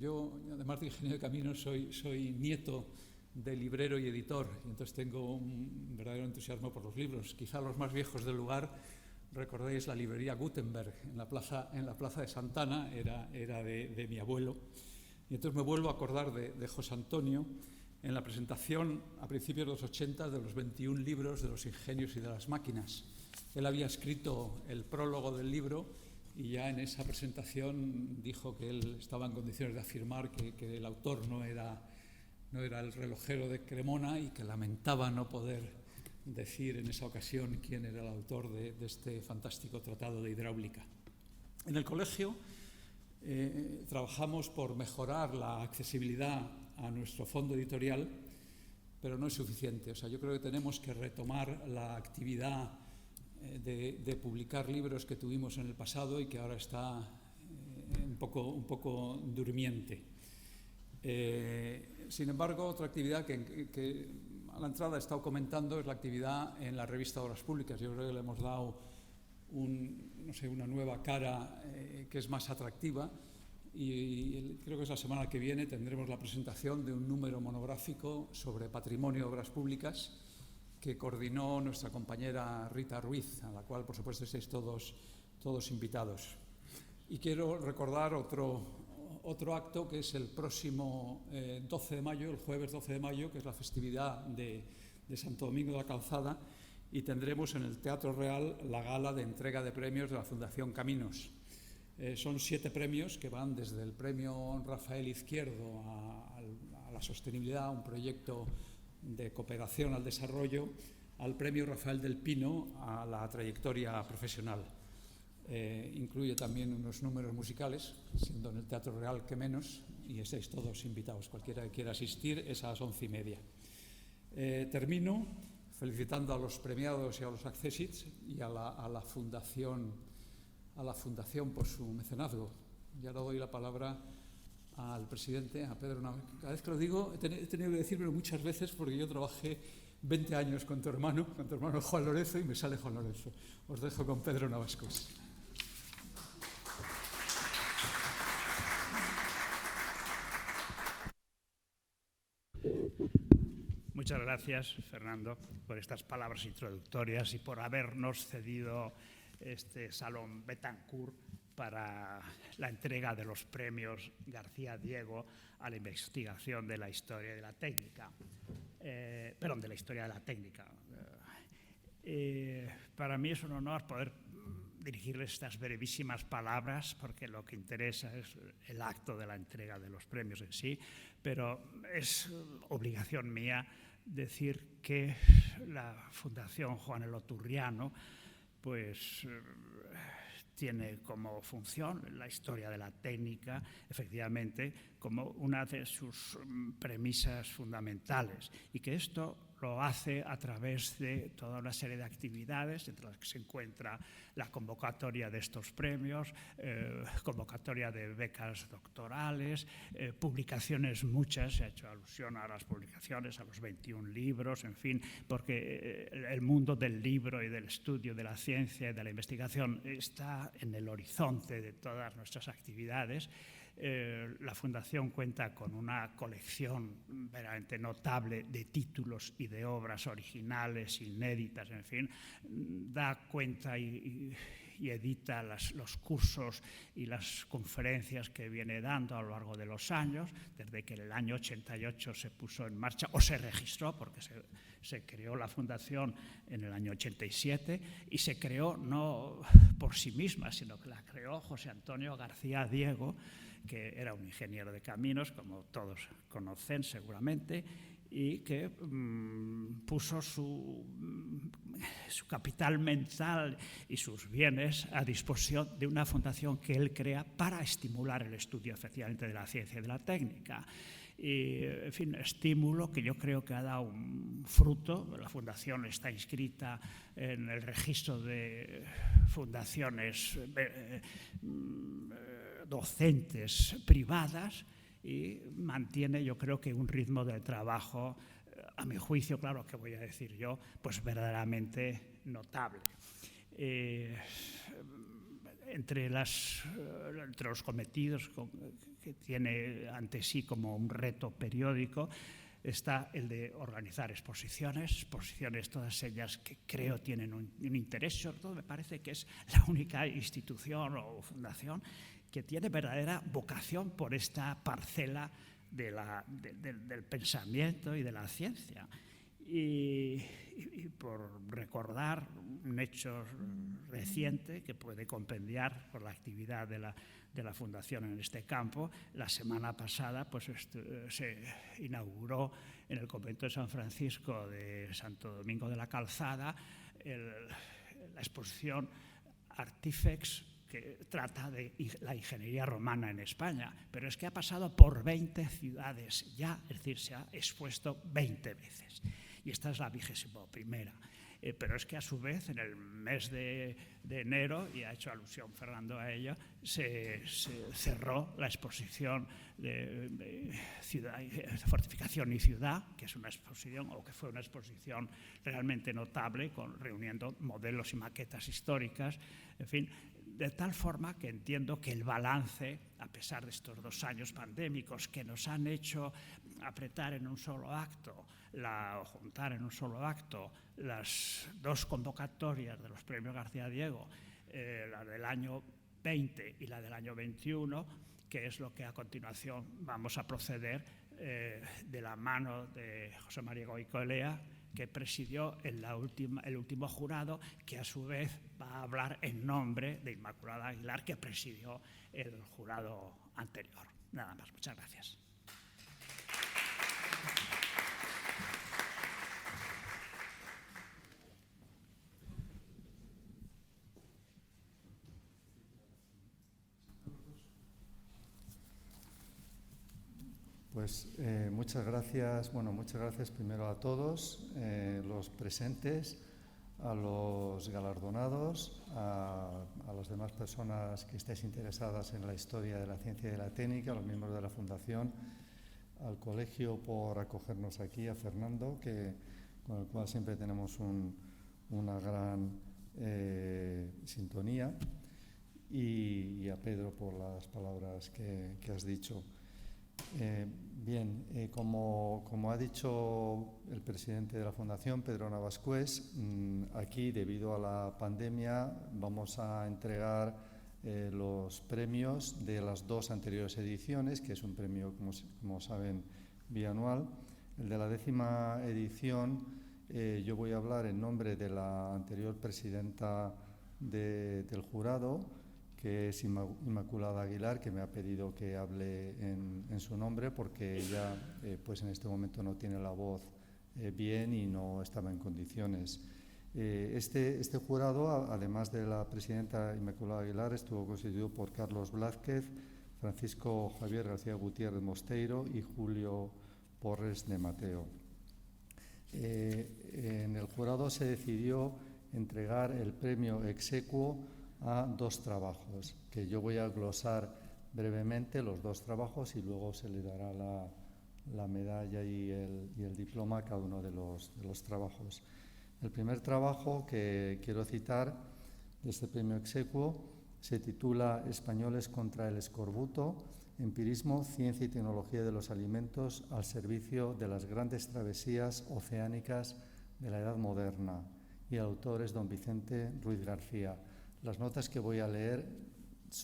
Yo, además de ingeniero de caminos, soy nieto de librero y editor, y entonces tengo un verdadero entusiasmo por los libros. Quizá los más viejos del lugar, recordéis la librería Gutenberg en la plaza de Santana, era de mi abuelo. Y entonces me vuelvo a acordar de José Antonio en la presentación a principios de los 80 de los 21 libros de los ingenios y de las máquinas. Él había escrito el prólogo del libro y ya en esa presentación dijo que él estaba en condiciones de afirmar que el autor no era el relojero de Cremona y que lamentaba no poder decir en esa ocasión quién era el autor de este fantástico tratado de hidráulica. En el colegio trabajamos por mejorar la accesibilidad a nuestro fondo editorial, pero no es suficiente. O sea, yo creo que tenemos que retomar la actividad de publicar libros que tuvimos en el pasado y que ahora está un poco durmiente. Sin embargo, otra actividad que a la entrada he estado comentando es la actividad en la revista Obras Públicas. Yo creo que le hemos dado una nueva cara que es más atractiva y creo que es la semana que viene tendremos la presentación de un número monográfico sobre patrimonio de obras públicas que coordinó nuestra compañera Rita Ruiz, a la cual, por supuesto, estáis todos invitados. Y quiero recordar otro acto que es el próximo 12 de mayo, el jueves 12 de mayo, que es la festividad de Santo Domingo de la Calzada, y tendremos en el Teatro Real la gala de entrega de premios de la Fundación Caminos. Son 7 premios que van desde el premio Rafael Izquierdo a la sostenibilidad, un proyecto de cooperación al desarrollo, al premio Rafael del Pino a la trayectoria profesional. Incluye también unos números musicales, siendo en el Teatro Real que menos, y estáis todos invitados. Cualquiera que quiera asistir es a las 11:30. Termino felicitando a los premiados y a los accessits y a la Fundación por su mecenazgo. Y ahora doy la palabra al presidente, a Pedro Navascos. Cada vez que lo digo, he tenido que decírmelo muchas veces porque yo trabajé 20 años con tu hermano Juan Lorenzo, y me sale Juan Lorenzo. Os dejo con Pedro Navascos. Muchas gracias, Fernando, por estas palabras introductorias y por habernos cedido este Salón Betancourt para la entrega de los premios García Diego a la investigación de la historia de la técnica. De la historia de la técnica. Para mí es un honor poder dirigirles estas brevísimas palabras, porque lo que interesa es el acto de la entrega de los premios en sí, pero es obligación mía decir que la Fundación Juan Eloturriano pues tiene como función la historia de la técnica, efectivamente, como una de sus premisas fundamentales, y que esto lo hace a través de toda una serie de actividades, entre las que se encuentra la convocatoria de estos premios, convocatoria de becas doctorales, publicaciones muchas, se ha hecho alusión a las publicaciones, a los 21 libros, en fin, porque el mundo del libro y del estudio de la ciencia y de la investigación está en el horizonte de todas nuestras actividades. La Fundación cuenta con una colección verdaderamente notable de títulos y de obras originales, inéditas, en fin, da cuenta y edita los cursos y las conferencias que viene dando a lo largo de los años, desde que en el año 88 se puso en marcha, o se registró, porque se creó la Fundación en el año 87, y se creó no por sí misma, sino que la creó José Antonio García Diego, que era un ingeniero de caminos, como todos conocen seguramente, y que puso su capital mental y sus bienes a disposición de una fundación que él crea para estimular el estudio efectivamente de la ciencia y de la técnica. Y, en fin, estímulo que yo creo que ha dado un fruto. La Fundación está inscrita en el registro de fundaciones docentes privadas y mantiene, yo creo que un ritmo de trabajo, a mi juicio, claro, que voy a decir yo, pues verdaderamente notable. Entre los cometidos que tiene ante sí como un reto periódico, está el de organizar exposiciones todas ellas que creo tienen un interés. Sobre todo me parece que es la única institución o fundación que tiene verdadera vocación por esta parcela del pensamiento y de la ciencia. Y por recordar un hecho reciente que puede compendiar por la actividad de la Fundación en este campo, la semana pasada pues, se inauguró en el convento de San Francisco de Santo Domingo de la Calzada la exposición Artifex, que trata de la ingeniería romana en España, pero es que ha pasado por 20 ciudades ya, es decir, se ha expuesto 20 veces. Y esta es la 21ª. Pero es que a su vez en el mes de enero, y ha hecho alusión Fernando a ello, se cerró la exposición de Fortificación y Ciudad, que es una exposición, o que fue una exposición realmente notable, reuniendo modelos y maquetas históricas, en fin, de tal forma que entiendo que el balance, a pesar de estos 2 años pandémicos que nos han hecho apretar en un solo acto, o juntar en un solo acto las 2 convocatorias de los premios García Diego, la del año 20 y la del año 21, que es lo que a continuación vamos a proceder de la mano de José María Goicolea, que presidió el último jurado, que a su vez va a hablar en nombre de Inmaculada Aguilar, que presidió el jurado anterior. Nada más, muchas gracias. Pues muchas gracias. Bueno, muchas gracias primero a todos los presentes, a los galardonados, a las demás personas que estáis interesadas en la historia de la ciencia y de la técnica, a los miembros de la Fundación, al colegio por acogernos aquí, a Fernando, con el cual siempre tenemos una gran sintonía, y a Pedro por las palabras que has dicho. Como ha dicho el presidente de la Fundación, Pedro Navascués, aquí, debido a la pandemia, vamos a entregar los premios de las 2 anteriores ediciones, que es un premio, como saben, bianual. El de la 10ª edición, yo voy a hablar en nombre de la anterior presidenta del jurado, que es Inmaculada Aguilar, que me ha pedido que hable en su nombre, porque ella pues en este momento no tiene la voz bien y no estaba en condiciones. Este jurado, además de la presidenta Inmaculada Aguilar, estuvo constituido por Carlos Blázquez, Francisco Javier García Gutiérrez Mosteiro y Julio Porres de Mateo. En el jurado se decidió entregar el premio ex aequo a 2 trabajos, que yo voy a glosar brevemente los 2 trabajos y luego se le dará la medalla y el diploma a cada uno de los trabajos. El primer trabajo que quiero citar de este premio ex aequo se titula Españoles contra el escorbuto, empirismo, ciencia y tecnología de los alimentos al servicio de las grandes travesías oceánicas de la Edad Moderna, y el autor es don Vicente Ruiz García. Las notas que voy a leer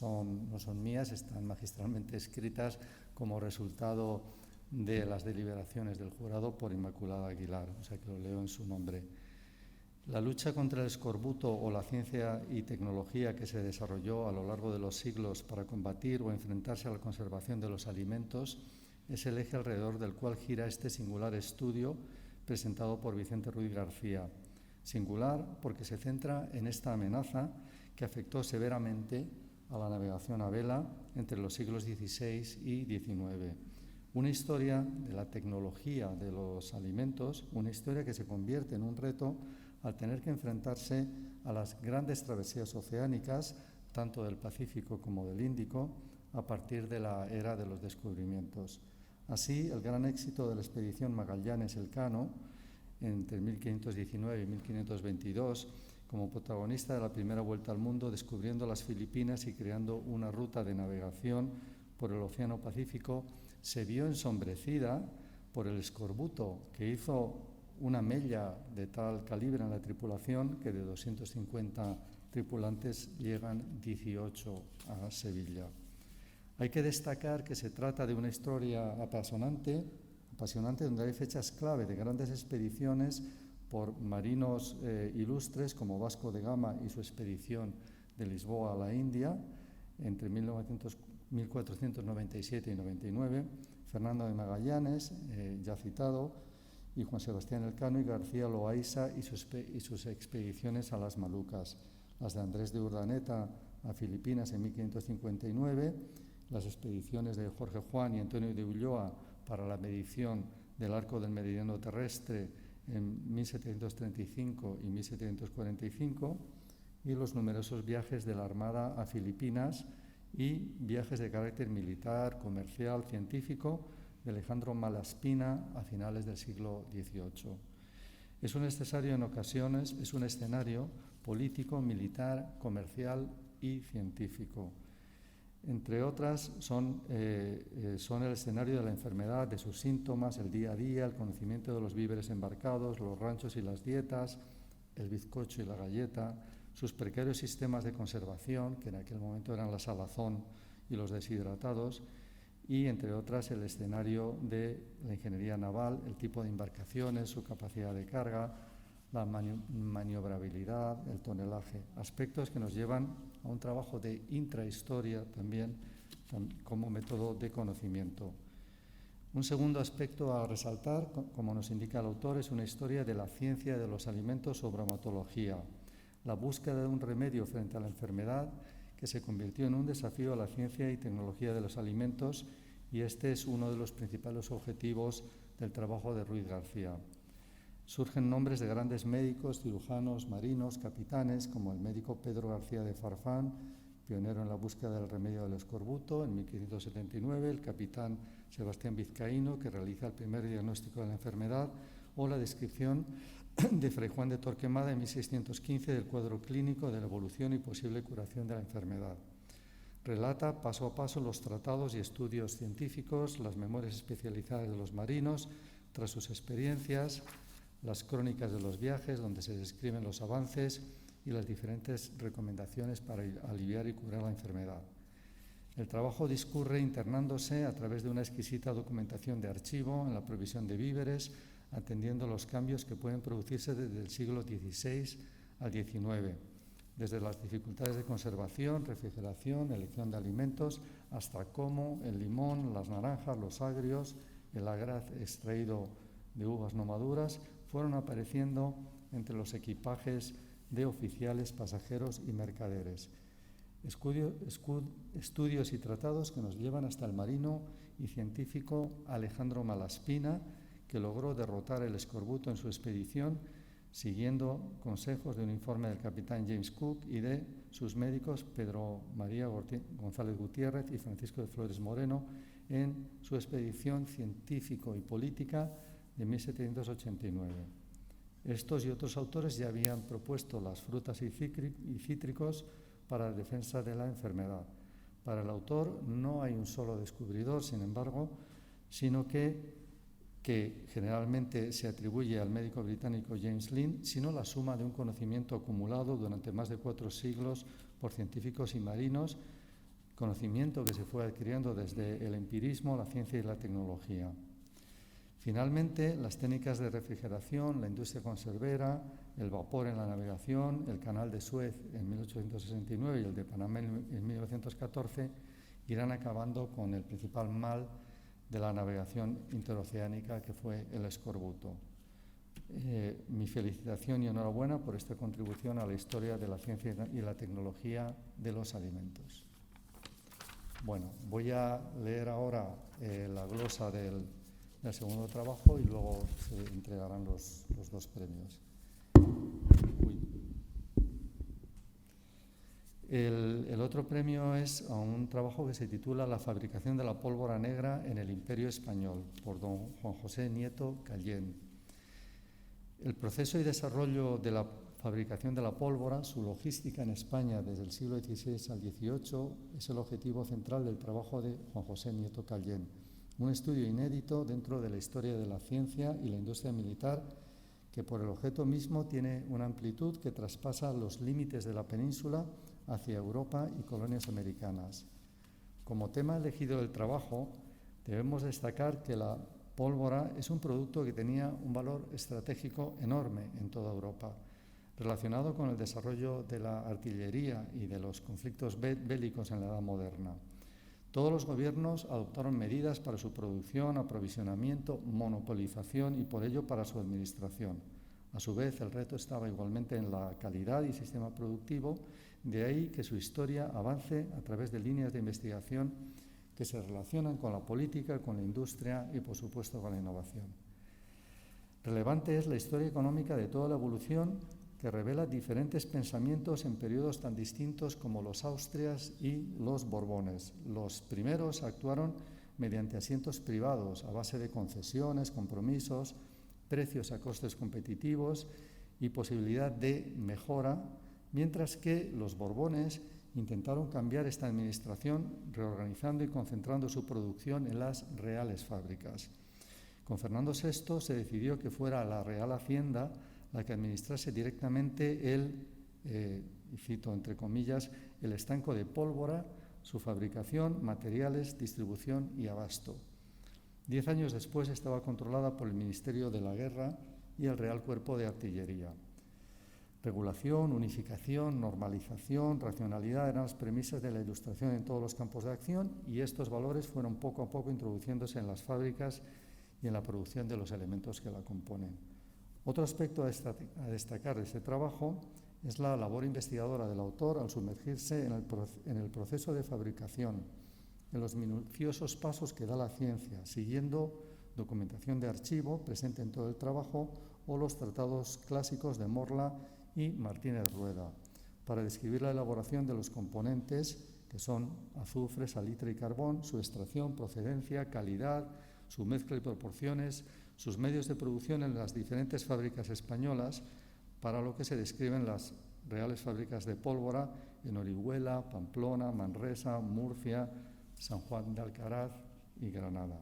no son mías, están magistralmente escritas como resultado de las deliberaciones del jurado por Inmaculada Aguilar, o sea que lo leo en su nombre. La lucha contra el escorbuto, o la ciencia y tecnología que se desarrolló a lo largo de los siglos para combatir o enfrentarse a la conservación de los alimentos, es el eje alrededor del cual gira este singular estudio presentado por Vicente Ruiz García. Singular porque se centra en esta amenaza que afectó severamente a la navegación a vela entre los siglos XVI y XIX. Una historia de la tecnología de los alimentos, una historia que se convierte en un reto al tener que enfrentarse a las grandes travesías oceánicas, tanto del Pacífico como del Índico, a partir de la era de los descubrimientos. Así, el gran éxito de la expedición Magallanes-Elcano, entre 1519 y 1522, como protagonista de la primera vuelta al mundo, descubriendo las Filipinas y creando una ruta de navegación por el Océano Pacífico se vio ensombrecida por el escorbuto, que hizo una mella de tal calibre en la tripulación que de 250 tripulantes llegan 18 a Sevilla. Hay que destacar que se trata de una historia apasionante donde hay fechas clave de grandes expediciones por marinos ilustres como Vasco de Gama y su expedición de Lisboa a la India entre 1497 y 99, Fernando de Magallanes, ya citado, y Juan Sebastián Elcano y García Loaiza y sus expediciones a las Malucas, las de Andrés de Urdaneta a Filipinas en 1559, las expediciones de Jorge Juan y Antonio de Ulloa para la medición del arco del meridiano terrestre en 1735 y 1745, y los numerosos viajes de la Armada a Filipinas y viajes de carácter militar, comercial, científico de Alejandro Malaspina a finales del siglo XVIII. Es un escenario político, militar, comercial y científico. Entre otras, son el escenario de la enfermedad, de sus síntomas, el día a día, el conocimiento de los víveres embarcados, los ranchos y las dietas, el bizcocho y la galleta, sus precarios sistemas de conservación, que en aquel momento eran la salazón y los deshidratados, y, entre otras, el escenario de la ingeniería naval, el tipo de embarcaciones, su capacidad de carga, la maniobrabilidad, el tonelaje, aspectos que nos llevan a un trabajo de intrahistoria también como método de conocimiento. Un segundo aspecto a resaltar, como nos indica el autor, es una historia de la ciencia de los alimentos o bromatología, la búsqueda de un remedio frente a la enfermedad que se convirtió en un desafío a la ciencia y tecnología de los alimentos, y este es uno de los principales objetivos del trabajo de Ruiz García. Surgen nombres de grandes médicos, cirujanos, marinos, capitanes, como el médico Pedro García de Farfán, pionero en la búsqueda del remedio del escorbuto en 1579, el capitán Sebastián Vizcaíno, que realiza el primer diagnóstico de la enfermedad, o la descripción de Fray Juan de Torquemada en 1615 del cuadro clínico de la evolución y posible curación de la enfermedad. Relata paso a paso los tratados y estudios científicos, las memorias especializadas de los marinos tras sus experiencias, las crónicas de los viajes donde se describen los avances y las diferentes recomendaciones para aliviar y curar la enfermedad. El trabajo discurre internándose a través de una exquisita documentación de archivo en la provisión de víveres, atendiendo los cambios que pueden producirse desde el siglo XVI al XIX, desde las dificultades de conservación, refrigeración, elección de alimentos, hasta cómo el limón, las naranjas, los agrios, el agraz extraído de uvas no maduras fueron apareciendo entre los equipajes de oficiales, pasajeros y mercaderes. Estudios y tratados que nos llevan hasta el marino y científico Alejandro Malaspina, que logró derrotar el escorbuto en su expedición, siguiendo consejos de un informe del capitán James Cook y de sus médicos Pedro María González Gutiérrez y Francisco de Flores Moreno en su expedición científico y política de 1789. Estos y otros autores ya habían propuesto las frutas y cítricos para la defensa de la enfermedad. Para el autor no hay un solo descubridor, sin embargo, sino que generalmente se atribuye al médico británico James Lind, sino la suma de un conocimiento acumulado durante más de 4 siglos por científicos y marinos, conocimiento que se fue adquiriendo desde el empirismo, la ciencia y la tecnología. Finalmente, las técnicas de refrigeración, la industria conservera, el vapor en la navegación, el canal de Suez en 1869 y el de Panamá en 1914 irán acabando con el principal mal de la navegación interoceánica, que fue el escorbuto. Mi felicitación y enhorabuena por esta contribución a la historia de la ciencia y la tecnología de los alimentos. Bueno, voy a leer ahora la glosa del segundo trabajo y luego se entregarán los 2 premios. El otro premio es a un trabajo que se titula La fabricación de la pólvora negra en el Imperio Español, por don Juan José Nieto Callén. El proceso y desarrollo de la fabricación de la pólvora, su logística en España desde el siglo XVI al XVIII es el objetivo central del trabajo de Juan José Nieto Callén, un estudio inédito dentro de la historia de la ciencia y la industria militar que por el objeto mismo tiene una amplitud que traspasa los límites de la península hacia Europa y colonias americanas. Como tema elegido del trabajo, debemos destacar que la pólvora es un producto que tenía un valor estratégico enorme en toda Europa, relacionado con el desarrollo de la artillería y de los conflictos bélicos en la Edad Moderna. Todos los gobiernos adoptaron medidas para su producción, aprovisionamiento, monopolización y por ello para su administración. A su vez, el reto estaba igualmente en la calidad y sistema productivo, de ahí que su historia avance a través de líneas de investigación que se relacionan con la política, con la industria y, por supuesto, con la innovación. Relevante es la historia económica de toda la evolución que revela diferentes pensamientos en periodos tan distintos como los Austrias y los Borbones. Los primeros actuaron mediante asientos privados a base de concesiones, compromisos, precios a costes competitivos y posibilidad de mejora, mientras que los Borbones intentaron cambiar esta administración reorganizando y concentrando su producción en las reales fábricas. Con Fernando VI se decidió que fuera la Real Hacienda la que administrase directamente y cito entre comillas, el estanco de pólvora, su fabricación, materiales, distribución y abasto. 10 años después estaba controlada por el Ministerio de la Guerra y el Real Cuerpo de Artillería. Regulación, unificación, normalización, racionalidad eran las premisas de la Ilustración en todos los campos de acción y estos valores fueron poco a poco introduciéndose en las fábricas y en la producción de los elementos que la componen. Otro aspecto a destacar de este trabajo es la labor investigadora del autor al sumergirse en el proceso de fabricación, en los minuciosos pasos que da la ciencia, siguiendo documentación de archivo presente en todo el trabajo o los tratados clásicos de Morla y Martínez Rueda, para describir la elaboración de los componentes que son azufre, salitre y carbón, su extracción, procedencia, calidad, su mezcla y proporciones, sus medios de producción en las diferentes fábricas españolas, para lo que se describen las reales fábricas de pólvora en Orihuela, Pamplona, Manresa, Murcia, San Juan de Alcaraz y Granada.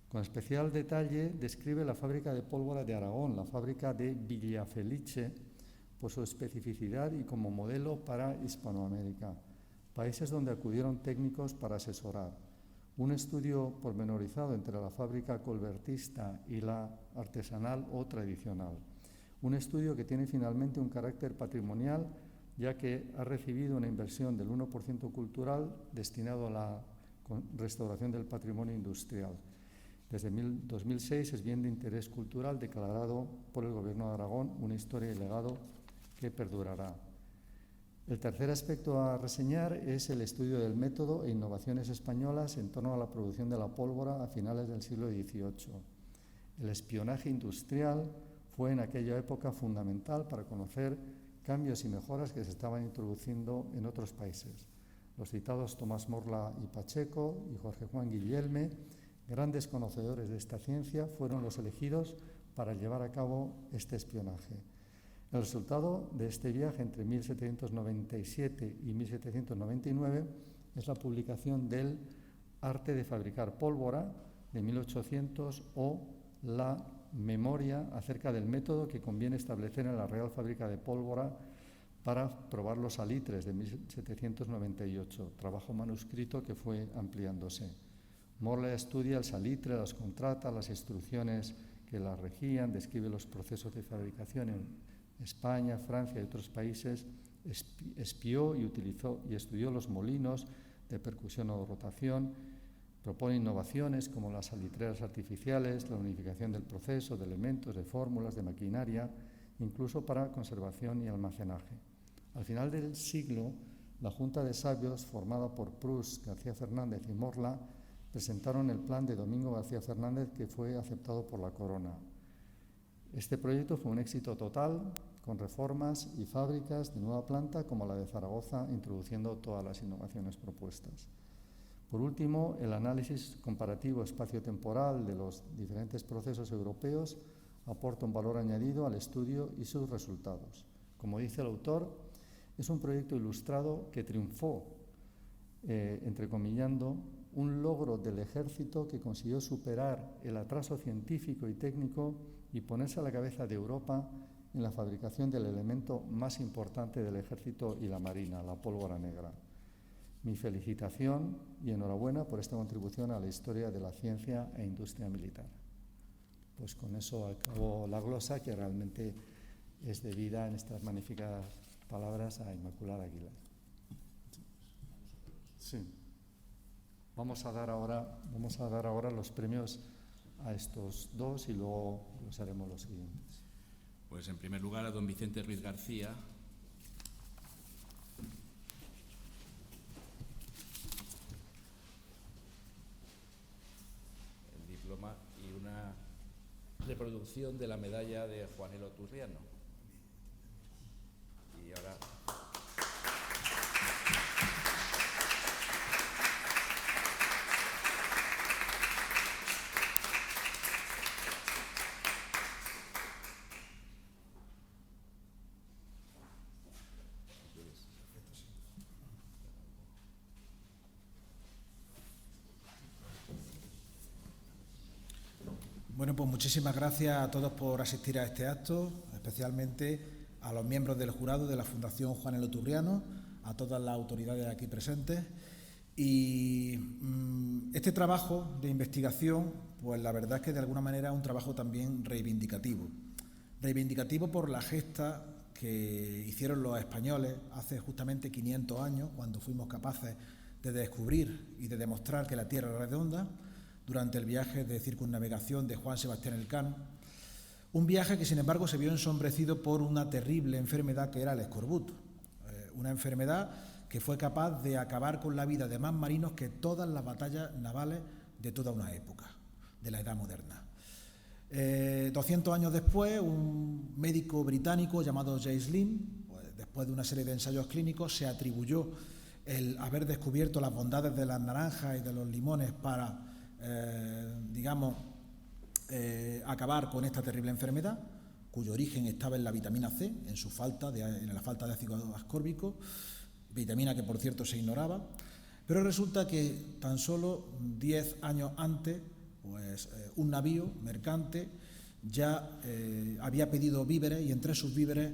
Con especial detalle describe la fábrica de pólvora de Aragón, la fábrica de Villafeliche, por su especificidad y como modelo para Hispanoamérica, países donde acudieron técnicos para asesorar. Un estudio pormenorizado entre la fábrica colbertista y la artesanal o tradicional. Un estudio que tiene finalmente un carácter patrimonial, ya que ha recibido una inversión del 1% cultural destinado a la restauración del patrimonio industrial. Desde 2006 es bien de interés cultural declarado por el Gobierno de Aragón, una historia y legado que perdurará. El tercer aspecto a reseñar es el estudio del método e innovaciones españolas en torno a la producción de la pólvora a finales del siglo XVIII. El espionaje industrial fue en aquella época fundamental para conocer cambios y mejoras que se estaban introduciendo en otros países. Los citados Tomás Morla y Pacheco y Jorge Juan Guillelme, grandes conocedores de esta ciencia, fueron los elegidos para llevar a cabo este espionaje. El resultado de este viaje entre 1797 y 1799 es la publicación del Arte de fabricar pólvora de 1800 o la memoria acerca del método que conviene establecer en la Real Fábrica de Pólvora para probar los salitres de 1798, trabajo manuscrito que fue ampliándose. Morla estudia el salitre, las contratas, las instrucciones que la regían, describe los procesos de fabricación en España, Francia y otros países, espió y estudió los molinos de percusión o rotación, propone innovaciones como las salitreras artificiales, la unificación del proceso, de elementos, de fórmulas, de maquinaria, incluso para conservación y almacenaje. Al final del siglo, la Junta de Sabios, formada por Proust, García Fernández y Morla, presentaron el plan de Domingo García Fernández que fue aceptado por la Corona. Este proyecto fue un éxito total, con reformas y fábricas de nueva planta como la de Zaragoza, introduciendo todas las innovaciones propuestas. Por último, el análisis comparativo espacio-temporal de los diferentes procesos europeos aporta un valor añadido al estudio y sus resultados. Como dice el autor, es un proyecto ilustrado que triunfó, entrecomillando, un logro del ejército que consiguió superar el atraso científico y técnico y ponerse a la cabeza de Europa en la fabricación del elemento más importante del ejército y la marina, la pólvora negra. Mi felicitación y enhorabuena por esta contribución a la historia de la ciencia e industria militar. Pues con eso acabo la glosa, que realmente es debida en estas magníficas palabras a Inmaculada Aguilar. Sí. Vamos a dar ahora los premios a estos dos y luego los haremos los siguientes. Pues en primer lugar a don Vicente Ruiz García. El diploma y una reproducción de la medalla de Juanelo Turriano. Y ahora... Bueno, pues muchísimas gracias a todos por asistir a este acto, especialmente a los miembros del jurado de la Fundación Juanelo Turriano, a todas las autoridades aquí presentes. Y este trabajo de investigación, pues la verdad es que de alguna manera es un trabajo también reivindicativo. Reivindicativo por la gesta que hicieron los españoles hace justamente 500 años, cuando fuimos capaces de descubrir y de demostrar que la Tierra era redonda, durante el viaje de circunnavegación de Juan Sebastián Elcano, un viaje que sin embargo se vio ensombrecido por una terrible enfermedad que era el escorbut, una enfermedad que fue capaz de acabar con la vida de más marinos que todas las batallas navales de toda una época, de la Edad Moderna. 200 años después, un médico británico llamado James Lind, pues, después de una serie de ensayos clínicos, se atribuyó el haber descubierto las bondades de las naranjas y de los limones para acabar con esta terrible enfermedad, cuyo origen estaba en la vitamina C, en la falta de ácido ascórbico, vitamina que por cierto se ignoraba. Pero resulta que tan solo 10 años antes, pues un navío mercante ya había pedido víveres, y entre sus víveres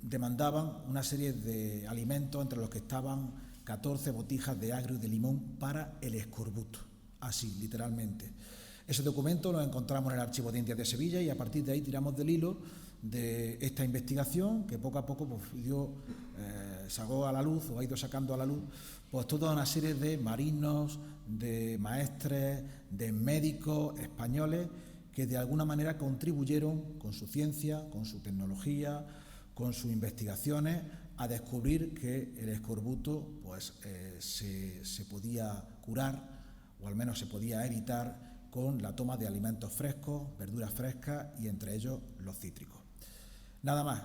demandaban una serie de alimentos, entre los que estaban 14 botijas de agrio de limón para el escorbuto. Así, literalmente. Ese documento lo encontramos en el Archivo de Indias de Sevilla, y a partir de ahí tiramos del hilo de esta investigación que poco a poco pues, sacó a la luz, o ha ido sacando a la luz, pues toda una serie de marinos, de maestres, de médicos españoles que de alguna manera contribuyeron con su ciencia, con su tecnología, con sus investigaciones a descubrir que el escorbuto pues, se podía curar, o al menos se podía evitar, con la toma de alimentos frescos, verduras frescas y entre ellos los cítricos. Nada más,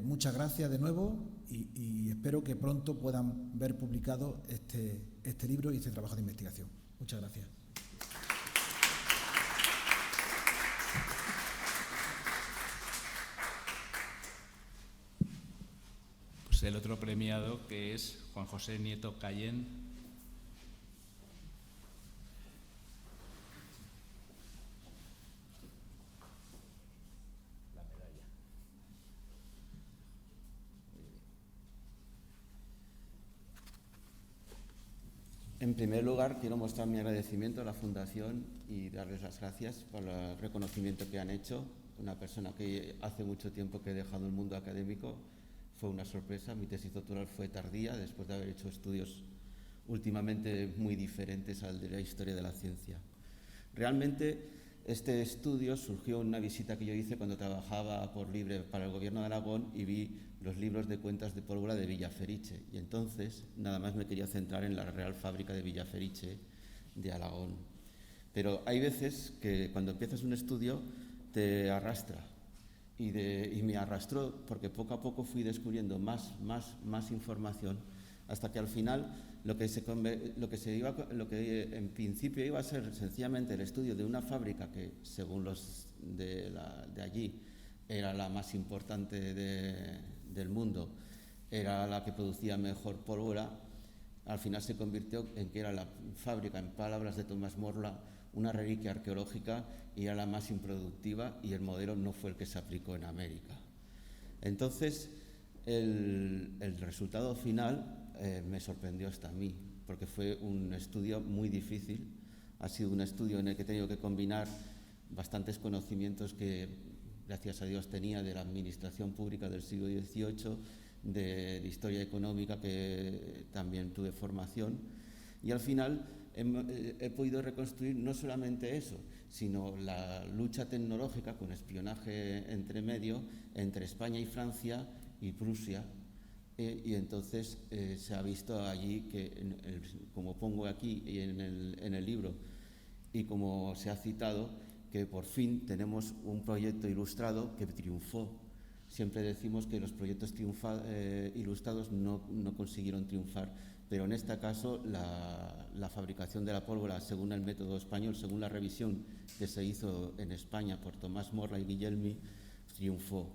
muchas gracias de nuevo y espero que pronto puedan ver publicado este libro y este trabajo de investigación. Muchas gracias. Pues el otro premiado, que es Juan José Nieto Cayén. En primer lugar, quiero mostrar mi agradecimiento a la Fundación y darles las gracias por el reconocimiento que han hecho. Una persona que hace mucho tiempo que he dejado el mundo académico, fue una sorpresa. Mi tesis doctoral fue tardía, después de haber hecho estudios últimamente muy diferentes al de la historia de la ciencia. Realmente, este estudio surgió en una visita que yo hice cuando trabajaba por libre para el Gobierno de Aragón y vi los libros de cuentas de pólvora de Villaferiche. Y entonces, nada más me quería centrar en la Real Fábrica de Villaferiche de Aragón. Pero hay veces que cuando empiezas un estudio te arrastra. Y me arrastró porque poco a poco fui descubriendo más información, hasta que al final lo que en principio iba a ser sencillamente el estudio de una fábrica que, según los de allí, era la más importante del mundo, era la que producía mejor pólvora, al final se convirtió en que era la fábrica, en palabras de Tomás Morla, una reliquia arqueológica y era la más improductiva, y el modelo no fue el que se aplicó en América. Entonces, el resultado final me sorprendió hasta a mí, porque fue un estudio muy difícil. Ha sido un estudio en el que he tenido que combinar bastantes conocimientos que, gracias a Dios, tenía de la administración pública del siglo XVIII, de historia económica, que también tuve formación, y al final he podido reconstruir no solamente eso, sino la lucha tecnológica con espionaje entre medio entre España y Francia y Prusia, y entonces se ha visto allí que, como pongo aquí y en el libro, y como se ha citado, que por fin tenemos un proyecto ilustrado que triunfó. Siempre decimos que los proyectos ilustrados no consiguieron triunfar, pero en este caso la fabricación de la pólvora según el método español, según la revisión que se hizo en España por Tomás Morla y Guillelmi, triunfó.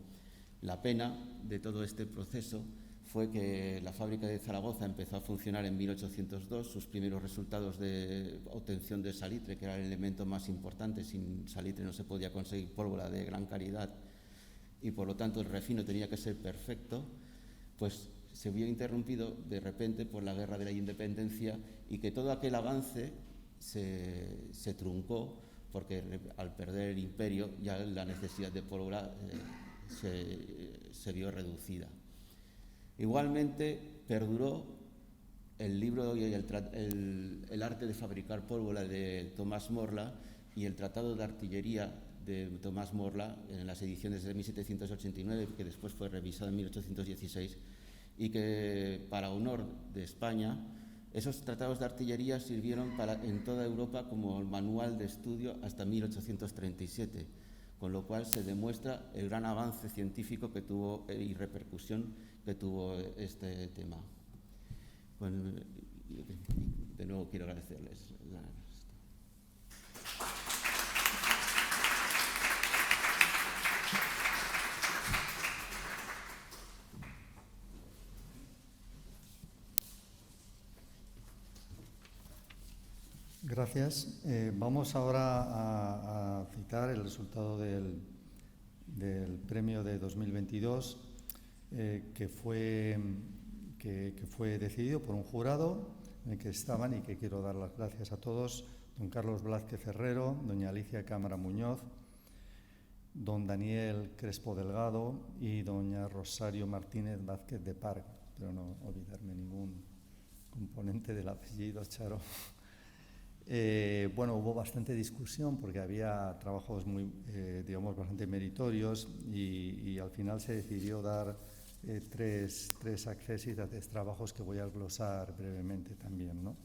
La pena de todo este proceso fue que la fábrica de Zaragoza empezó a funcionar en 1802, sus primeros resultados de obtención de salitre, que era el elemento más importante. Sin salitre no se podía conseguir pólvora de gran calidad, y por lo tanto el refino tenía que ser perfecto, pues se vio interrumpido de repente por la Guerra de la Independencia, y que todo aquel avance se truncó, porque al perder el imperio ya la necesidad de pólvora se vio reducida. Igualmente perduró el libro y el arte de fabricar pólvora de Tomás Morla y el tratado de artillería de Tomás Morla en las ediciones de 1789, que después fue revisado en 1816, y que, para honor de España, esos tratados de artillería sirvieron en toda Europa como manual de estudio hasta 1837, con lo cual se demuestra el gran avance científico que tuvo y repercusión que tuvo este tema. Bueno, de nuevo quiero agradecerles. Gracias. Vamos ahora a citar el resultado del premio de 2022, que fue decidido por un jurado en el que estaban, y que quiero dar las gracias a todos: don Carlos Blázquez Ferrero, doña Alicia Cámara Muñoz, don Daniel Crespo Delgado y doña Rosario Martínez Vázquez de Parc, pero no olvidarme ningún componente del apellido, Charo. Bueno, hubo bastante discusión porque había trabajos muy, bastante meritorios, y al final se decidió dar tres accésit a tres trabajos que voy a glosar brevemente también, ¿no?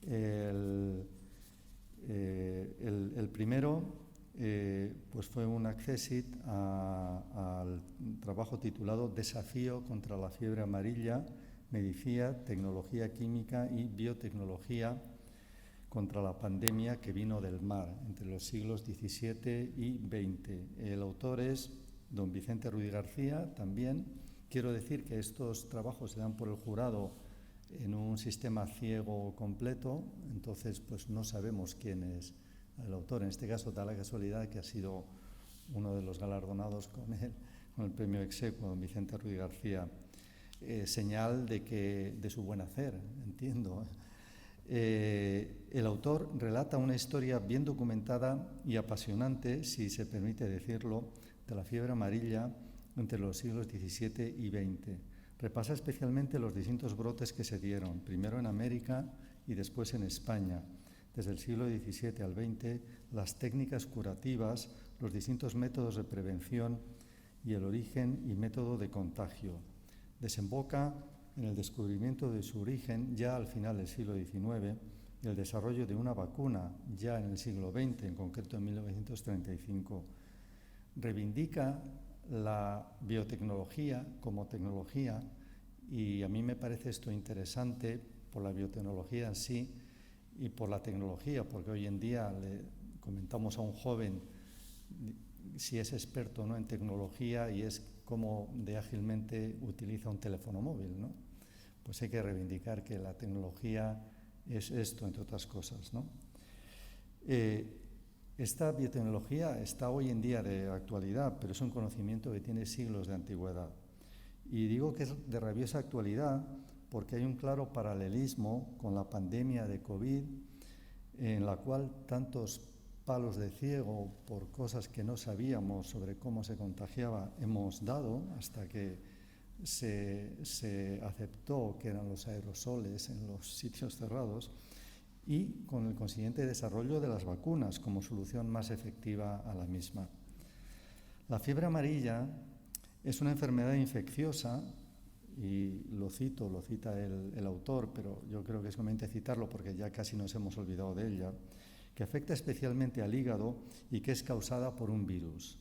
El primero pues fue un accésit al trabajo titulado Desafío contra la fiebre amarilla, medicina, tecnología química y biotecnología contra la pandemia que vino del mar entre los siglos XVII y XX. El autor es don Vicente Ruiz García también. Quiero decir que estos trabajos se dan por el jurado en un sistema ciego completo, entonces pues no sabemos quién es el autor. En este caso da la casualidad que ha sido uno de los galardonados con el premio exequo, don Vicente Ruiz García. Señal de su buen hacer, entiendo. El autor relata una historia bien documentada y apasionante, si se permite decirlo, de la fiebre amarilla entre los siglos XVII y XX. Repasa especialmente los distintos brotes que se dieron, primero en América y después en España, desde el siglo XVII al XX, las técnicas curativas, los distintos métodos de prevención y el origen y método de contagio. Desemboca en el descubrimiento de su origen ya al final del siglo XIX y el desarrollo de una vacuna ya en el siglo XX, en concreto en 1935. Reivindica la biotecnología como tecnología, y a mí me parece esto interesante por la biotecnología en sí y por la tecnología, porque hoy en día le comentamos a un joven si es experto o no en tecnología y es cómo de ágilmente utiliza un teléfono móvil, ¿no? Pues hay que reivindicar que la tecnología es esto, entre otras cosas, ¿no? Esta biotecnología está hoy en día de actualidad, pero es un conocimiento que tiene siglos de antigüedad. Y digo que es de rabiosa actualidad porque hay un claro paralelismo con la pandemia de COVID, en la cual tantos palos de ciego por cosas que no sabíamos sobre cómo se contagiaba hemos dado hasta que se aceptó que eran los aerosoles en los sitios cerrados, y con el consiguiente desarrollo de las vacunas como solución más efectiva a la misma. La fiebre amarilla es una enfermedad infecciosa, y lo cita el autor, pero yo creo que es conveniente citarlo porque ya casi nos hemos olvidado de ella, que afecta especialmente al hígado y que es causada por un virus.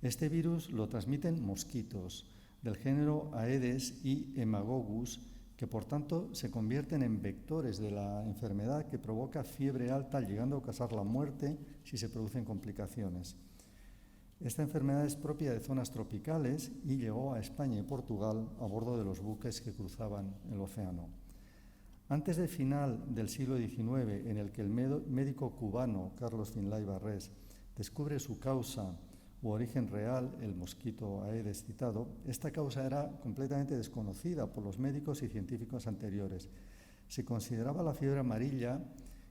Este virus lo transmiten mosquitos del género Aedes y Haemococcus, que por tanto se convierten en vectores de la enfermedad que provoca fiebre alta, llegando a causar la muerte si se producen complicaciones. Esta enfermedad es propia de zonas tropicales y llegó a España y Portugal a bordo de los buques que cruzaban el océano. Antes del final del siglo XIX, en el que el médico cubano Carlos Finlay Barrés descubre su causa u origen real, el mosquito Aedes citado, esta causa era completamente desconocida por los médicos y científicos anteriores. Se consideraba la fiebre amarilla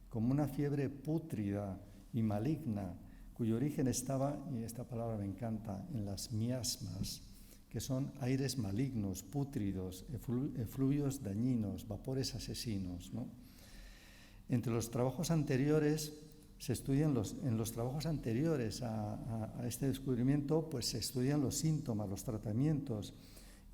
como una fiebre pútrida y maligna, cuyo origen estaba, y esta palabra me encanta, en las miasmas, que son aires malignos, pútridos, efluvios dañinos, vapores asesinos, ¿no? Entre los trabajos anteriores en los trabajos anteriores a este descubrimiento, pues se estudian los síntomas, los tratamientos,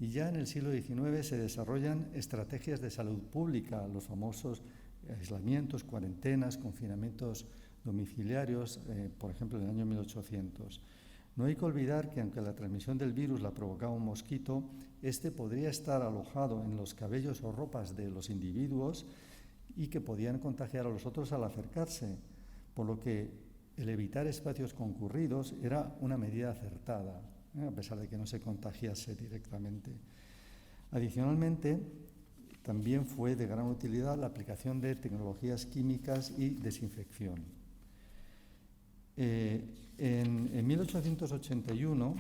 y ya en el siglo XIX se desarrollan estrategias de salud pública, los famosos aislamientos, cuarentenas, confinamientos domiciliarios, por ejemplo, en el año 1800. No hay que olvidar que aunque la transmisión del virus la provocaba un mosquito, este podría estar alojado en los cabellos o ropas de los individuos y que podían contagiar a los otros al acercarse, por lo que el evitar espacios concurridos era una medida acertada, a pesar de que no se contagiase directamente. Adicionalmente, también fue de gran utilidad la aplicación de tecnologías químicas y desinfección. En 1881,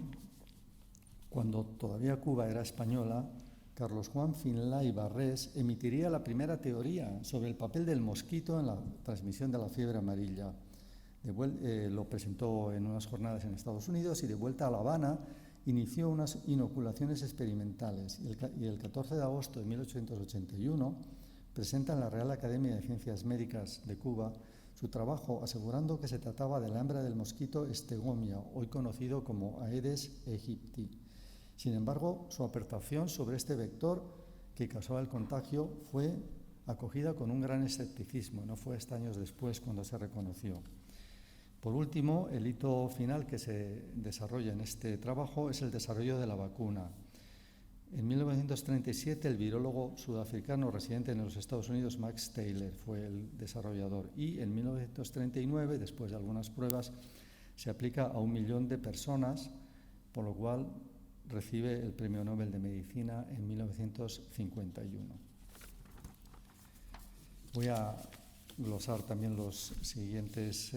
cuando todavía Cuba era española, Carlos Juan Finlay Barrés emitiría la primera teoría sobre el papel del mosquito en la transmisión de la fiebre amarilla. Lo presentó en unas jornadas en Estados Unidos y de vuelta a La Habana inició unas inoculaciones experimentales. Y el 14 de agosto de 1881 presenta en la Real Academia de Ciencias Médicas de Cuba su trabajo asegurando que se trataba de la hembra del mosquito Stegomyia, hoy conocido como Aedes aegypti. Sin embargo, su aportación sobre este vector que causaba el contagio fue acogida con un gran escepticismo, no fue hasta años después cuando se reconoció. Por último, el hito final que se desarrolla en este trabajo es el desarrollo de la vacuna. En 1937, el virólogo sudafricano residente en los Estados Unidos, Max Taylor, fue el desarrollador. Y en 1939, después de algunas pruebas, se aplica a 1 millón de personas, por lo cual recibe el Premio Nobel de Medicina en 1951. Voy a glosar también los siguientes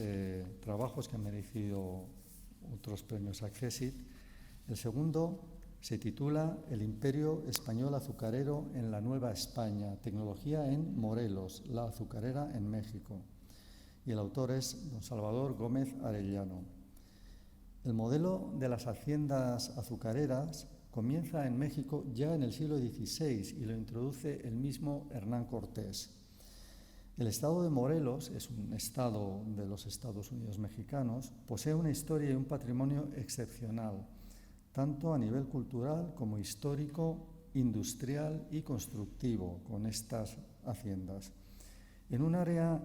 trabajos que han merecido otros premios Accessit. El segundo se titula El Imperio Español Azucarero en la Nueva España, tecnología en Morelos, la azucarera en México. Y el autor es don Salvador Gómez Arellano. El modelo de las haciendas azucareras comienza en México ya en el siglo XVI y lo introduce el mismo Hernán Cortés. El estado de Morelos, es un estado de los Estados Unidos mexicanos, posee una historia y un patrimonio excepcional, tanto a nivel cultural como histórico, industrial y constructivo con estas haciendas. En un área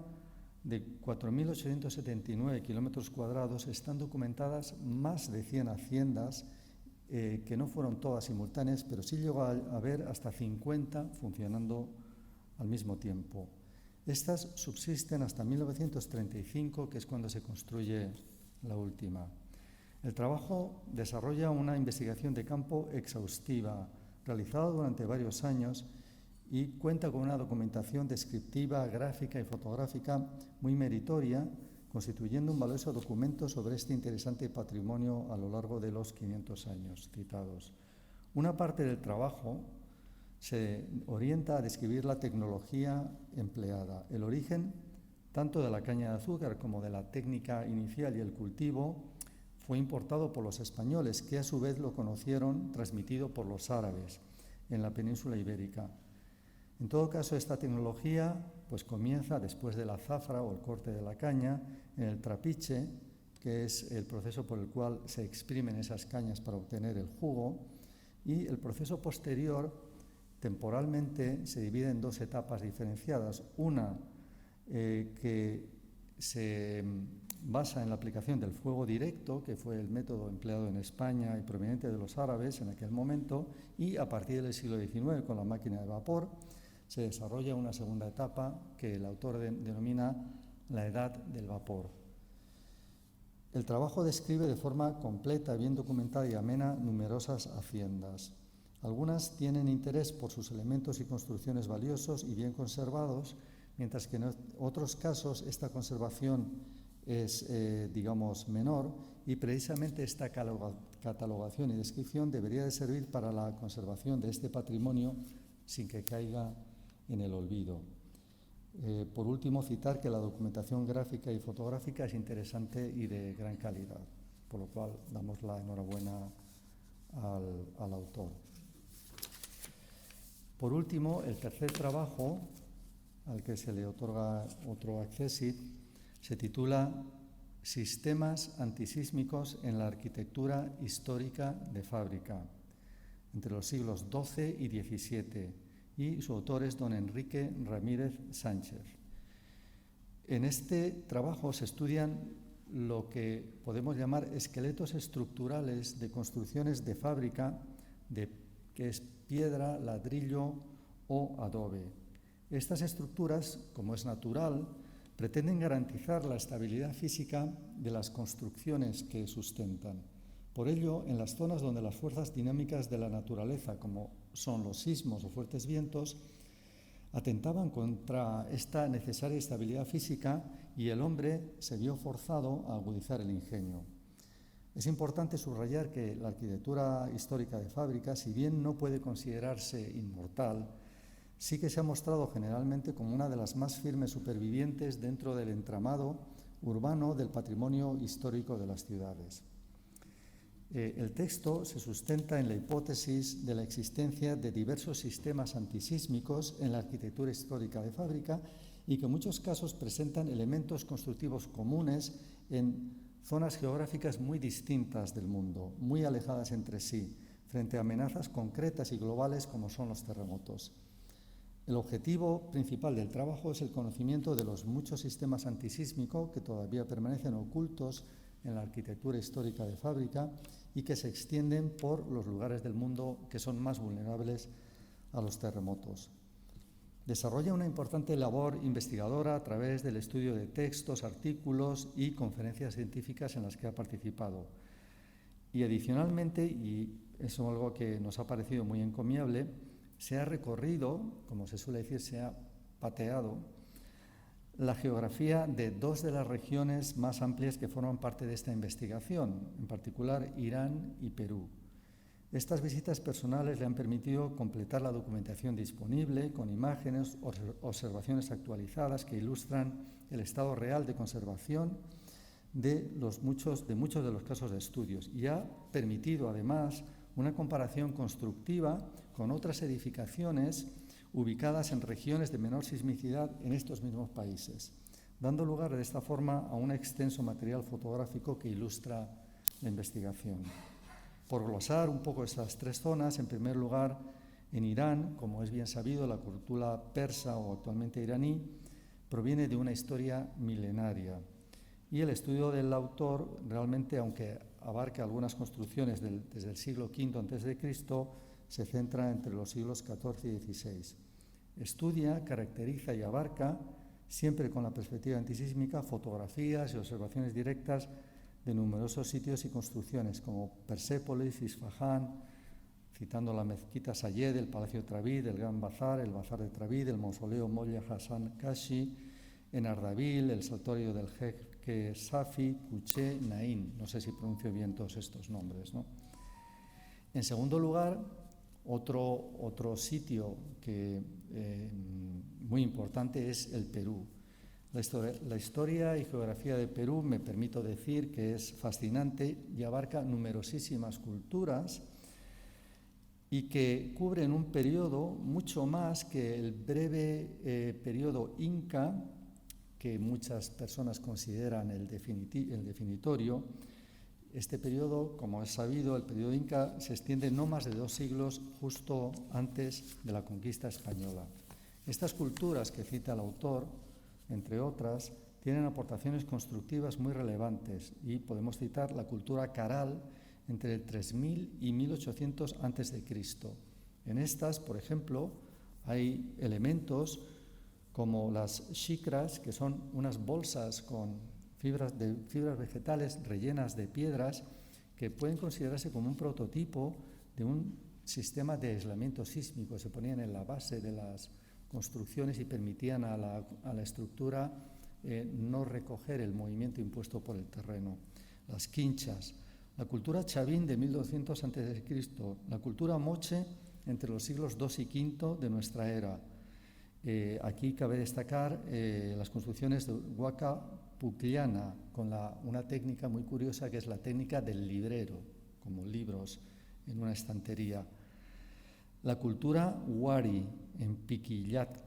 de 4.879 kilómetros cuadrados están documentadas más de 100 haciendas que no fueron todas simultáneas, pero sí llegó a haber hasta 50 funcionando al mismo tiempo. Estas subsisten hasta 1935, que es cuando se construye la última. El trabajo desarrolla una investigación de campo exhaustiva, realizada durante varios años, y cuenta con una documentación descriptiva, gráfica y fotográfica muy meritoria, constituyendo un valioso documento sobre este interesante patrimonio a lo largo de los 500 años citados. Una parte del trabajo se orienta a describir la tecnología empleada, el origen tanto de la caña de azúcar como de la técnica inicial y el cultivo fue importado por los españoles, que a su vez lo conocieron transmitido por los árabes en la península ibérica. En todo caso, esta tecnología pues comienza después de la zafra o el corte de la caña, en el trapiche, que es el proceso por el cual se exprimen esas cañas para obtener el jugo, y el proceso posterior temporalmente se divide en dos etapas diferenciadas. Una que se basa en la aplicación del fuego directo, que fue el método empleado en España y proveniente de los árabes en aquel momento, y a partir del siglo XIX, con la máquina de vapor, se desarrolla una segunda etapa que el autor denomina la edad del vapor. El trabajo describe de forma completa, bien documentada y amena numerosas haciendas. Algunas tienen interés por sus elementos y construcciones valiosos y bien conservados, mientras que en otros casos esta conservación es, menor, y precisamente esta catalogación y descripción debería de servir para la conservación de este patrimonio sin que caiga en el olvido. Por último, citar que la documentación gráfica y fotográfica es interesante y de gran calidad, por lo cual damos la enhorabuena al autor. Por último, el tercer trabajo, al que se le otorga otro accésit, se titula Sistemas antisísmicos en la arquitectura histórica de fábrica, entre los siglos XII y XVII, y su autor es don Enrique Ramírez Sánchez. En este trabajo se estudian lo que podemos llamar esqueletos estructurales de construcciones de fábrica, que es piedra, ladrillo o adobe. Estas estructuras, como es natural, pretenden garantizar la estabilidad física de las construcciones que sustentan. Por ello, en las zonas donde las fuerzas dinámicas de la naturaleza, como son los sismos o fuertes vientos, atentaban contra esta necesaria estabilidad física, y el hombre se vio forzado a agudizar el ingenio. Es importante subrayar que la arquitectura histórica de fábrica, si bien no puede considerarse inmortal, sí que se ha mostrado generalmente como una de las más firmes supervivientes dentro del entramado urbano del patrimonio histórico de las ciudades. El texto se sustenta en la hipótesis de la existencia de diversos sistemas antisísmicos en la arquitectura histórica de fábrica y que en muchos casos presentan elementos constructivos comunes en zonas geográficas muy distintas del mundo, muy alejadas entre sí, frente a amenazas concretas y globales como son los terremotos. El objetivo principal del trabajo es el conocimiento de los muchos sistemas antisísmicos que todavía permanecen ocultos en la arquitectura histórica de fábrica y que se extienden por los lugares del mundo que son más vulnerables a los terremotos. Desarrolla una importante labor investigadora a través del estudio de textos, artículos y conferencias científicas en las que ha participado. Y adicionalmente, y eso es algo que nos ha parecido muy encomiable, se ha recorrido, como se suele decir, se ha pateado la geografía de dos de las regiones más amplias que forman parte de esta investigación, en particular Irán y Perú. Estas visitas personales le han permitido completar la documentación disponible con imágenes, observaciones actualizadas que ilustran el estado real de conservación de muchos de los casos de estudios, y ha permitido además una comparación constructiva con otras edificaciones ubicadas en regiones de menor sismicidad en estos mismos países, dando lugar de esta forma a un extenso material fotográfico que ilustra la investigación. Por glosar un poco estas tres zonas, en primer lugar, en Irán, como es bien sabido, la cultura persa o actualmente iraní proviene de una historia milenaria, y el estudio del autor realmente, aunque abarca algunas construcciones desde el siglo V a.C., se centra entre los siglos XIV y XVI. Estudia, caracteriza y abarca, siempre con la perspectiva antisísmica, fotografías y observaciones directas de numerosos sitios y construcciones como Persépolis, Isfahán, citando la mezquita Sayed, el Palacio Travid, el Gran Bazar, el Bazar de Travid, el mausoleo Molla Hassan Kashi, en Ardabil, el santuario del jeque Safi, Kuché, Naín. No sé si pronuncio bien todos estos nombres, ¿no? En segundo lugar, otro sitio muy importante es el Perú. La historia y geografía de Perú, me permito decir que es fascinante y abarca numerosísimas culturas y que cubren un periodo mucho más que el breve periodo inca, que muchas personas consideran el definitorio. Este periodo, como es sabido, el periodo inca se extiende no más de 2 siglos justo antes de la conquista española. Estas culturas que cita el autor, entre otras, tienen aportaciones constructivas muy relevantes y podemos citar la cultura caral entre el 3000 y 1800 a.C. En estas, por ejemplo, hay elementos como las xicras, que son unas bolsas con fibras vegetales rellenas de piedras que pueden considerarse como un prototipo de un sistema de aislamiento sísmico. Se ponían en la base de las construcciones y permitían a la estructura no recoger el movimiento impuesto por el terreno. Las quinchas, la cultura chavín de 1200 a.C., la cultura moche entre los siglos II y V de nuestra era. Aquí cabe destacar las construcciones de Huaca Pucllana, con una técnica muy curiosa que es la técnica del librero, como libros en una estantería. La cultura Huari en Piquillacta,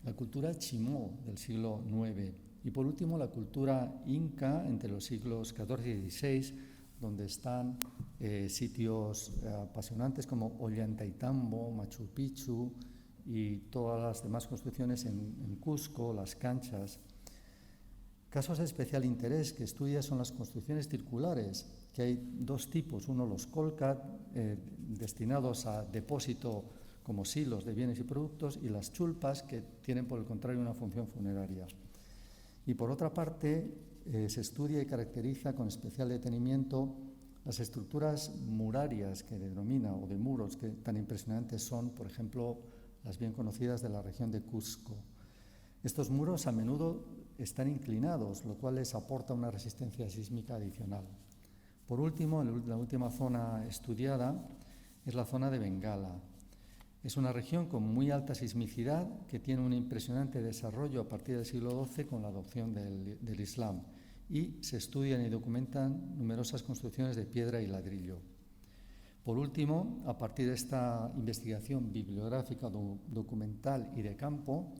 la cultura Chimó del siglo IX y por último la cultura Inca entre los siglos XIV y XVI, donde están sitios apasionantes como Ollantaytambo, Machu Picchu y todas las demás construcciones en Cusco, las canchas. Casos de especial interés que estudia son las construcciones circulares, que hay 2 tipos, uno los colcat, destinados a depósito como silos de bienes y productos, y las chulpas, que tienen por el contrario una función funeraria. Y por otra parte, se estudia y caracteriza con especial detenimiento las estructuras murarias que denomina, o de muros, que tan impresionantes son, por ejemplo, las bien conocidas de la región de Cusco. Estos muros a menudo están inclinados, lo cual les aporta una resistencia sísmica adicional. Por último, la última zona estudiada es la zona de Bengala. Es una región con muy alta sismicidad que tiene un impresionante desarrollo a partir del siglo XII con la adopción del Islam, y se estudian y documentan numerosas construcciones de piedra y ladrillo. Por último, a partir de esta investigación bibliográfica, documental y de campo,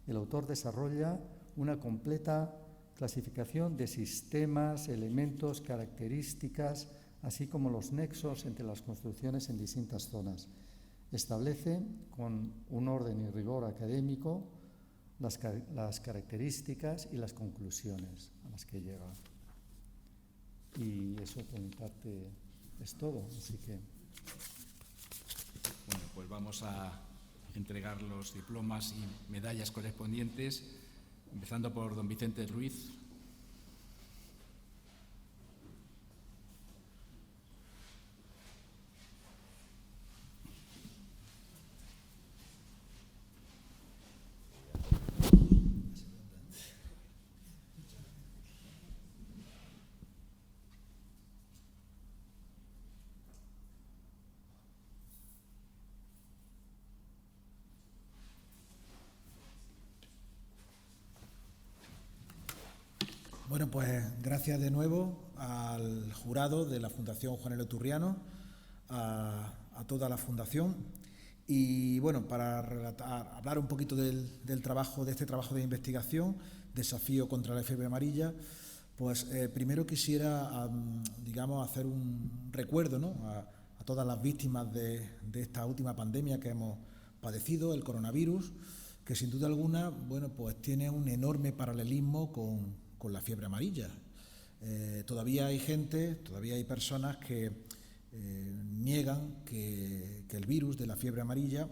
el autor desarrolla una completa clasificación de sistemas, elementos, características, así como los nexos entre las construcciones en distintas zonas. Establece con un orden y rigor académico las características y las conclusiones a las que llega. Y eso por mi parte es todo, así que... Bueno, pues vamos a entregar los diplomas y medallas correspondientes, empezando por don Vicente Ruiz. Bueno, pues gracias de nuevo al jurado de la Fundación Juan L. Turriano, a toda la Fundación. Y bueno, para hablar un poquito del trabajo, de este trabajo de investigación, Desafío contra la fiebre amarilla, pues primero quisiera, digamos, hacer un recuerdo, ¿no?, a todas las víctimas de esta última pandemia que hemos padecido, el coronavirus, que sin duda alguna, bueno, pues tiene un enorme paralelismo con la fiebre amarilla. Todavía hay gente, todavía hay personas que niegan que el virus de la fiebre amarilla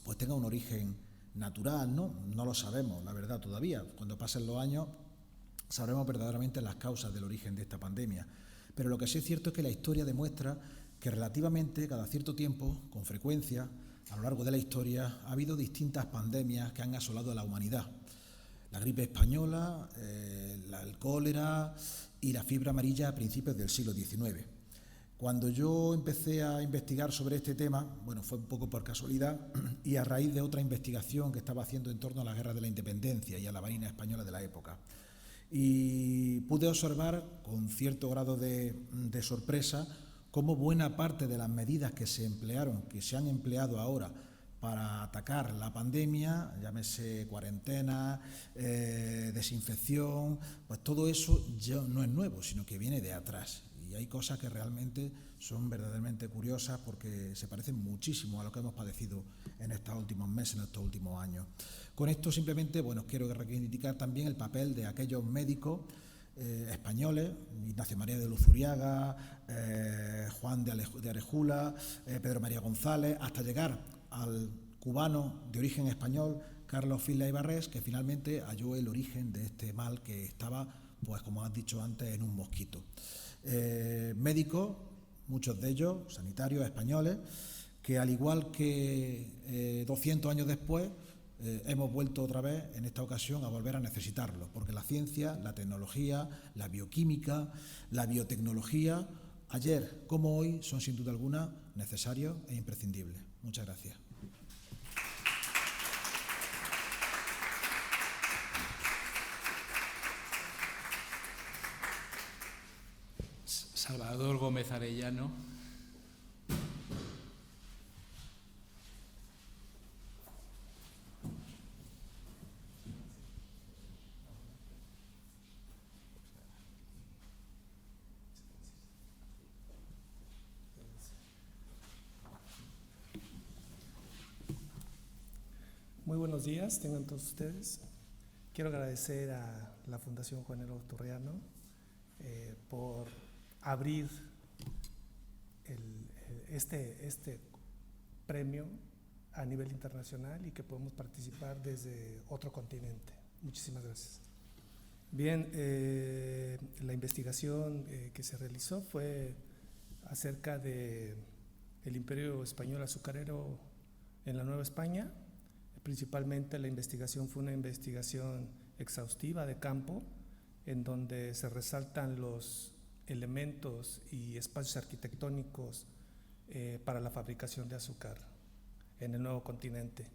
pues tenga un origen natural, ¿no? No lo sabemos, la verdad, todavía. Cuando pasen los años sabremos verdaderamente las causas del origen de esta pandemia. Pero lo que sí es cierto es que la historia demuestra que relativamente, cada cierto tiempo, con frecuencia, a lo largo de la historia, ha habido distintas pandemias que han asolado a la humanidad. La gripe española, el cólera y la fiebre amarilla a principios del siglo XIX. Cuando yo empecé a investigar sobre este tema, bueno, fue un poco por casualidad y a raíz de otra investigación que estaba haciendo en torno a la Guerra de la Independencia y a la Marina Española de la época. Y pude observar con cierto grado de sorpresa cómo buena parte de las medidas que se emplearon, que se han empleado ahora para atacar la pandemia, llámese cuarentena, desinfección, pues todo eso ya no es nuevo, sino que viene de atrás. Y hay cosas que realmente son verdaderamente curiosas porque se parecen muchísimo a lo que hemos padecido en estos últimos meses, en estos últimos años. Con esto simplemente, bueno, quiero reivindicar también el papel de aquellos médicos españoles, Ignacio María de Luzuriaga, Juan de Arejula, Pedro María González, hasta llegar al cubano de origen español, Carlos Finlay Barrés, que finalmente halló el origen de este mal que estaba, pues como has dicho antes, en un mosquito. Médicos, muchos de ellos sanitarios españoles, que al igual que 200 años después, hemos vuelto otra vez, en esta ocasión, a volver a necesitarlo, porque la ciencia, la tecnología, la bioquímica, la biotecnología, ayer como hoy, son sin duda alguna necesarios e imprescindibles. Muchas gracias. Salvador Gómez Arellano. Muy buenos días, tengan todos ustedes. Quiero agradecer a la Fundación Juanelo Turriano por abrir este premio a nivel internacional y que podemos participar desde otro continente. Muchísimas gracias. Bien, la investigación que se realizó fue acerca del Imperio Español Azucarero en la Nueva España. Principalmente la investigación fue una investigación exhaustiva de campo, en donde se resaltan los elementos y espacios arquitectónicos para la fabricación de azúcar en el nuevo continente,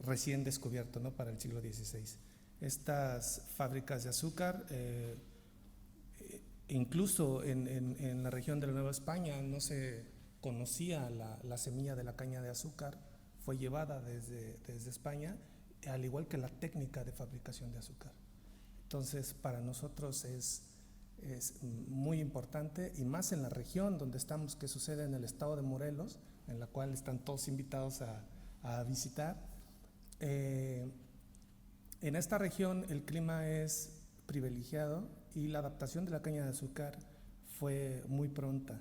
recién descubierto, ¿no?, para el siglo XVI. Estas fábricas de azúcar, incluso en la región de la Nueva España, no se conocía la semilla de la caña de azúcar, fue llevada desde España, al igual que la técnica de fabricación de azúcar. Entonces, para nosotros es muy importante, y más en la región donde estamos, que sucede en el estado de Morelos, en la cual están todos invitados a visitar. En esta región el clima es privilegiado y la adaptación de la caña de azúcar fue muy pronta.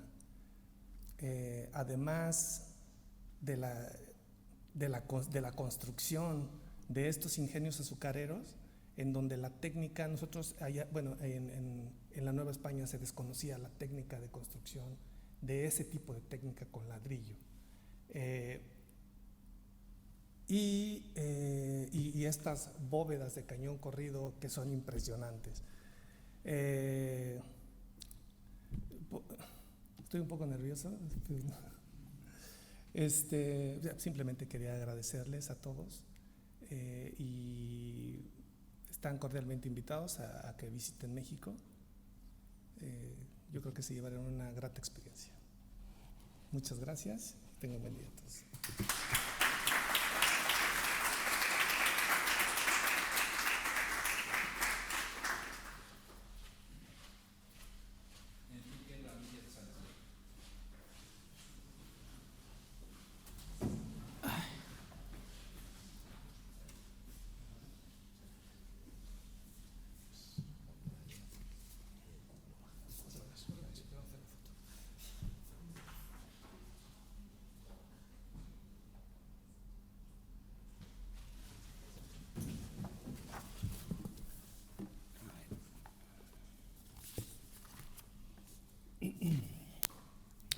Además de la construcción de estos ingenios azucareros, en donde la técnica, nosotros allá, bueno, en la Nueva España se desconocía la técnica de construcción de ese tipo de técnica con ladrillo. Y estas bóvedas de cañón corrido que son impresionantes. Estoy un poco nervioso. Simplemente quería agradecerles a todos y están cordialmente invitados a que visiten México. Yo creo que se llevarán una grata experiencia. Muchas gracias. Tengan buen día a todos.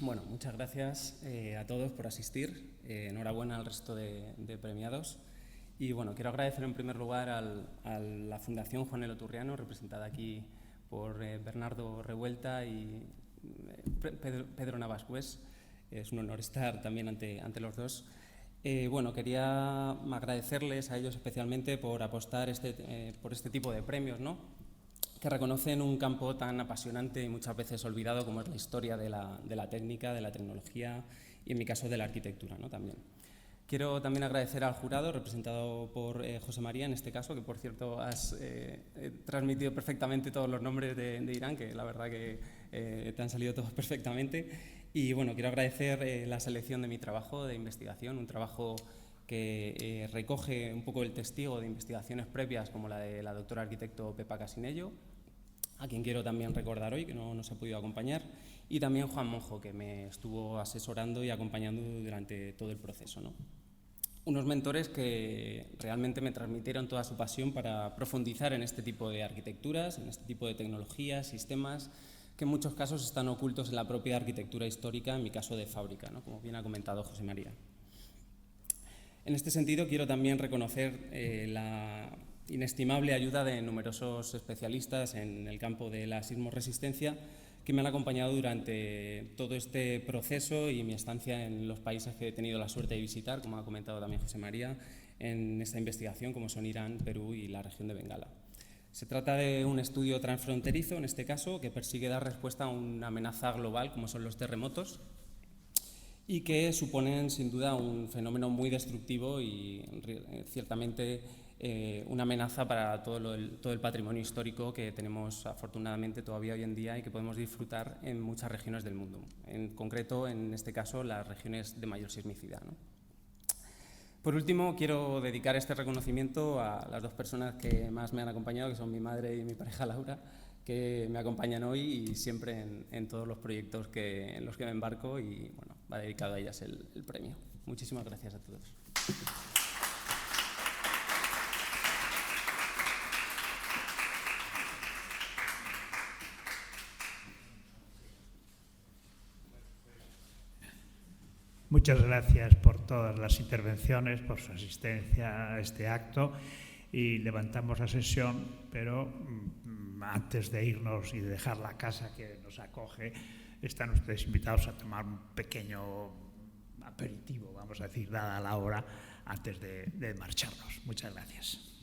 Bueno, muchas gracias a todos por asistir. Enhorabuena al resto de premiados. Y bueno, quiero agradecer en primer lugar a la Fundación Juanelo Turriano, representada aquí por Bernardo Revuelta y Pedro Navascués. Es un honor estar también ante los dos. Bueno, quería agradecerles a ellos especialmente por apostar por este tipo de premios, ¿no?, que reconocen un campo tan apasionante y muchas veces olvidado como es la historia de la técnica, de la tecnología y, en mi caso, de la arquitectura, ¿no?, también. Quiero también agradecer al jurado, representado por José María, en este caso, que por cierto has transmitido perfectamente todos los nombres de Irán, que la verdad que te han salido todos perfectamente. Y bueno, quiero agradecer la selección de mi trabajo de investigación, un trabajo que recoge un poco el testigo de investigaciones previas, como la de la doctora arquitecto Pepa Casinello, a quien quiero también recordar hoy, que no nos ha podido acompañar, y también Juan Monjo, que me estuvo asesorando y acompañando durante todo el proceso, ¿no? Unos mentores que realmente me transmitieron toda su pasión para profundizar en este tipo de arquitecturas, en este tipo de tecnologías, sistemas, que en muchos casos están ocultos en la propia arquitectura histórica, en mi caso de fábrica, ¿no?, como bien ha comentado José María. En este sentido, quiero también reconocer la inestimable ayuda de numerosos especialistas en el campo de la sismorresistencia que me han acompañado durante todo este proceso y mi estancia en los países que he tenido la suerte de visitar, como ha comentado también José María, en esta investigación, como son Irán, Perú y la región de Bengala. Se trata de un estudio transfronterizo, en este caso, que persigue dar respuesta a una amenaza global, como son los terremotos, y que suponen, sin duda, un fenómeno muy destructivo y ciertamente una amenaza para todo el patrimonio histórico que tenemos afortunadamente todavía hoy en día y que podemos disfrutar en muchas regiones del mundo, en concreto, en este caso, las regiones de mayor sismicidad, ¿no? Por último, quiero dedicar este reconocimiento a las dos personas que más me han acompañado, que son mi madre y mi pareja Laura, que me acompañan hoy y siempre en todos los proyectos en los que me embarco, y bueno, va dedicado a ellas el premio. Muchísimas gracias a todos. Muchas gracias por todas las intervenciones, por su asistencia a este acto, y levantamos la sesión, pero antes de irnos y de dejar la casa que nos acoge, están ustedes invitados a tomar un pequeño aperitivo, vamos a decir, dada la hora, antes de marcharnos. Muchas gracias.